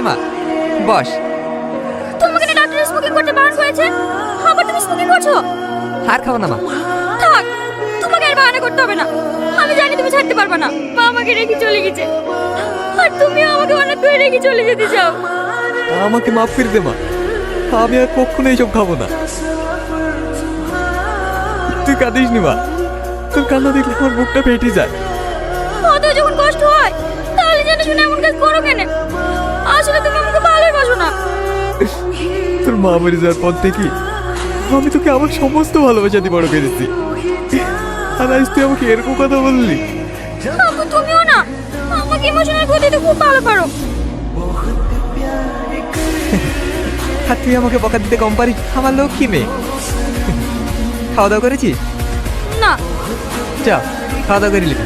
আয় মা, বস। তোমাকে না ডাক্তার স্মোকিং করতে বারণ করেছে, আবার তুমি স্মোকিং করছো? আর খাবো না মা। থাক, তোমাকে আর বাহানা করতে হবে না। আমি জানি তুমি ছাড়তে পারবে না। মা আমাকে রেখে চলে গেছে, আর তুমিও আমাকে অনেক দূরে রেখে চলে যেতে চাও। আমাকে মাফ করে দে মা, আমি আর কখনো এইসব খাবো না। তুই কাঁদিস নি মা, তোর কান্না দেখলে আমার বুকটা ফেটে যায়। অত যখন কষ্ট হয় তাহলে জেনে শুনে এমন কাজ করো কেন? আসলে তুমি আমাকে ভালোই বাসো না। তোর মা মরে যাওয়ার পর থেকে আমি তোকে আমার সমস্ত ভালোবাসা দিয়ে বড় করেছি, আর আজ তুই আমাকে এরকম কথা বললি। আপু তুমিও না আমাকে ইমোশনাল করতে তো খুব ভালো পারো। আর তুই আমাকে বকা দিতে কম পারিস, আমার লক্ষ্মী মেয়ে। খাওয়া দাওয়া করেছিস? না, চা, খাওয়া দাওয়া করে নিবি।